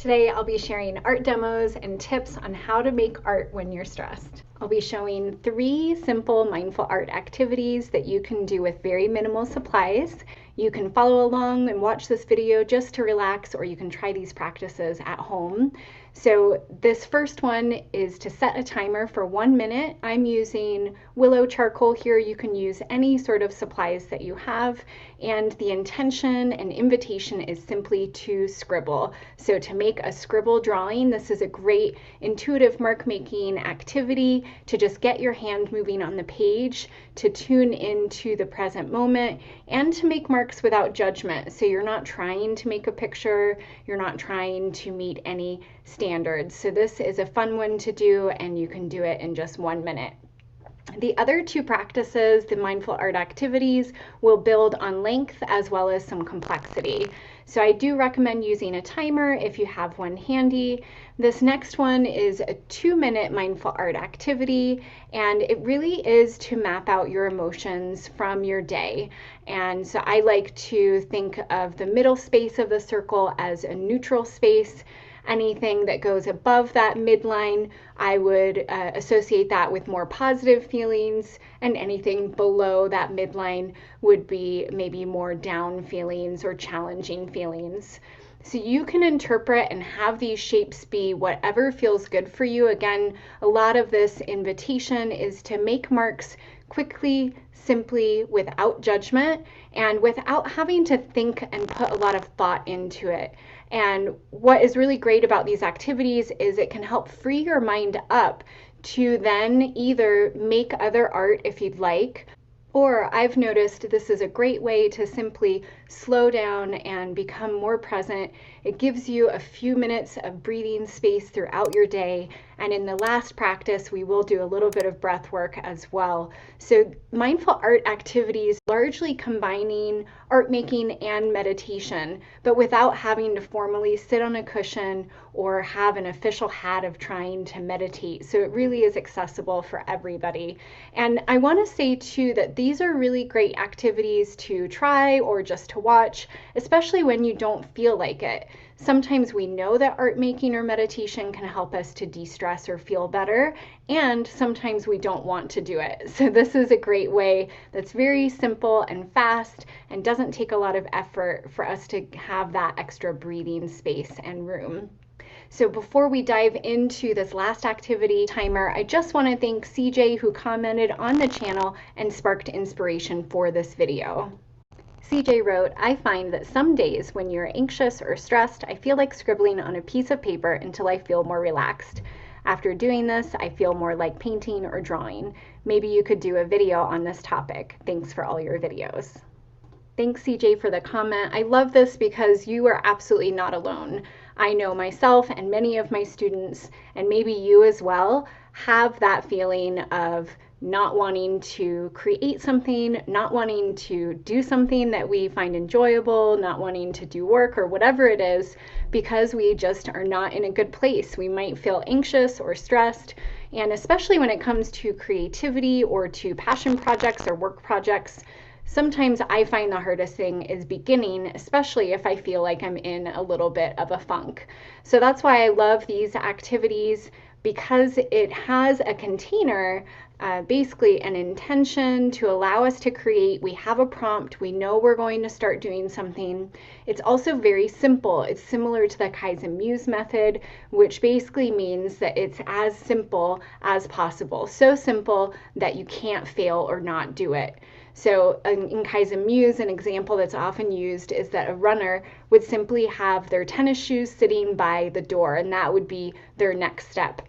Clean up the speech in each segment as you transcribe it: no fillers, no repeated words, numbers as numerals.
Today I'll be sharing art demos and tips on how to make art when you're stressed. I'll be showing 3 simple mindful art activities that you can do with very minimal supplies. You can follow along and watch this video just to relax, or you can try these practices at home. So this first one is to set a timer for 1 minute. I'm using willow charcoal here. You can use any sort of supplies that you have. And the intention and invitation is simply to scribble. So to make a scribble drawing, this is a great intuitive mark making activity to just get your hand moving on the page, to tune into the present moment, and to make marks without judgment. So you're not trying to make a picture, you're not trying to meet any standards. So this is a fun one to do, and you can do it in just 1 minute. The other 2 practices, the mindful art activities, will build on length as well as some complexity. So I do recommend using a timer if you have one handy. This next one is a 2-minute mindful art activity, and it really is to map out your emotions from your day. And so I like to think of the middle space of the circle as a neutral space. Anything that goes above that midline, I would associate that with more positive feelings, and anything below that midline would be maybe more down feelings or challenging feelings. So you can interpret and have these shapes be whatever feels good for you. Again, a lot of this invitation is to make marks quickly, simply, without judgment, and without having to think and put a lot of thought into it. And what is really great about these activities is it can help free your mind up to then either make other art if you'd like, or I've noticed this is a great way to simply slow down and become more present. It gives you a few minutes of breathing space throughout your day. And in the last practice, we will do a little bit of breath work as well. So mindful art activities largely combining art making and meditation, but without having to formally sit on a cushion or have an official hat of trying to meditate. So it really is accessible for everybody. And I want to say too that these are really great activities to try or just to watch, especially when you don't feel like it. Sometimes we know that art making or meditation can help us to de-stress or feel better, and sometimes we don't want to do it. So this is a great way that's very simple and fast and doesn't take a lot of effort for us to have that extra breathing space and room. So before we dive into this last activity timer, I just want to thank CJ who commented on the channel and sparked inspiration for this video. CJ wrote, "I find that some days when you're anxious or stressed, I feel like scribbling on a piece of paper until I feel more relaxed. After doing this, I feel more like painting or drawing. Maybe you could do a video on this topic. Thanks for all your videos." Thanks, CJ, for the comment. I love this because you are absolutely not alone. I know myself and many of my students, and maybe you as well, have that feeling of not wanting to create something, not wanting to do something that we find enjoyable, not wanting to do work or whatever it is, because we just are not in a good place. We might feel anxious or stressed, and especially when it comes to creativity or to passion projects or work projects, sometimes I find the hardest thing is beginning, especially if I feel like I'm in a little bit of a funk. So that's why I love these activities, because it has a container, basically an intention to allow us to create. We have a prompt, we know we're going to start doing something. It's also very simple. It's similar to the Kaizen Muse method, which basically means that it's as simple as possible. So simple that you can't fail or not do it. So in Kaizen Muse, an example that's often used is that a runner would simply have their tennis shoes sitting by the door, and that would be their next step.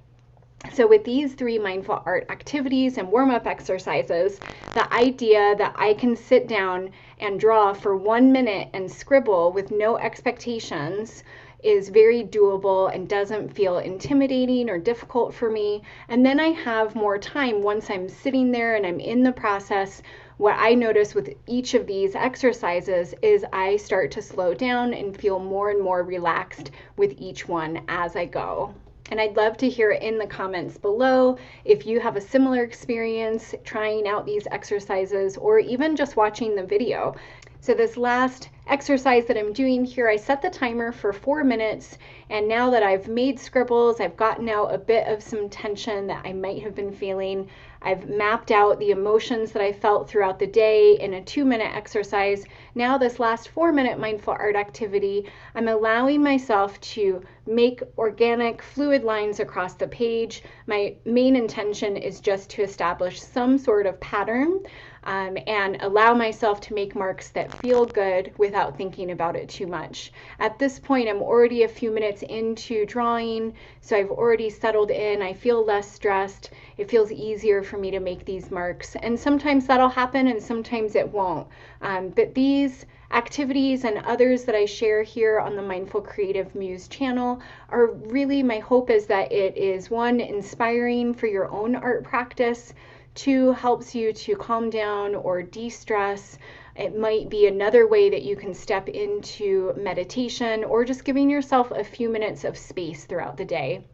So with these 3 mindful art activities and warm-up exercises, the idea that I can sit down and draw for 1 minute and scribble with no expectations is very doable and doesn't feel intimidating or difficult for me. And then I have more time once I'm sitting there and I'm in the process. What I notice with each of these exercises is I start to slow down and feel more and more relaxed with each one as I go. And I'd love to hear in the comments below if you have a similar experience trying out these exercises or even just watching the video. So this last exercise that I'm doing here, I set the timer for 4 minutes, and now that I've made scribbles, I've gotten out a bit of some tension that I might have been feeling. I've mapped out the emotions that I felt throughout the day in a 2-minute exercise. Now this last 4-minute mindful art activity, I'm allowing myself to make organic fluid lines across the page. My main intention is just to establish some sort of pattern and allow myself to make marks that feel good without thinking about it too much. At this point, I'm already a few minutes into drawing, so I've already settled in. I feel less stressed. It feels easier for me to make these marks. And sometimes that'll happen and sometimes it won't. But these activities and others that I share here on the Mindful Creative Muse channel are really, my hope is that it is, one, inspiring for your own art practice, 2, helps you to calm down or de-stress. It might be another way that you can step into meditation or just giving yourself a few minutes of space throughout the day.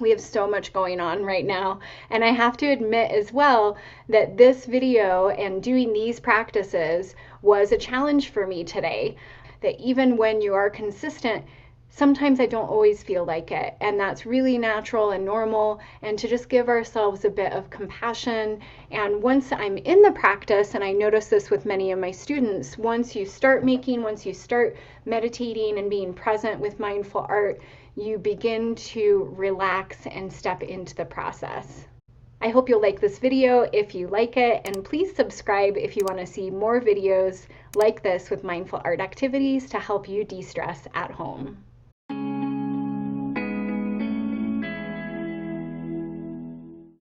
We have so much going on right now, and I have to admit as well that this video and doing these practices was a challenge for me today. That even when you are consistent, sometimes I don't always feel like it, and that's really natural and normal, and to just give ourselves a bit of compassion. And once I'm in the practice, and I notice this with many of my students, once you start making, once you start meditating and being present with mindful art, you begin to relax and step into the process. I hope you'll like this video if you like it, and please subscribe if you want to see more videos like this with mindful art activities to help you de-stress at home.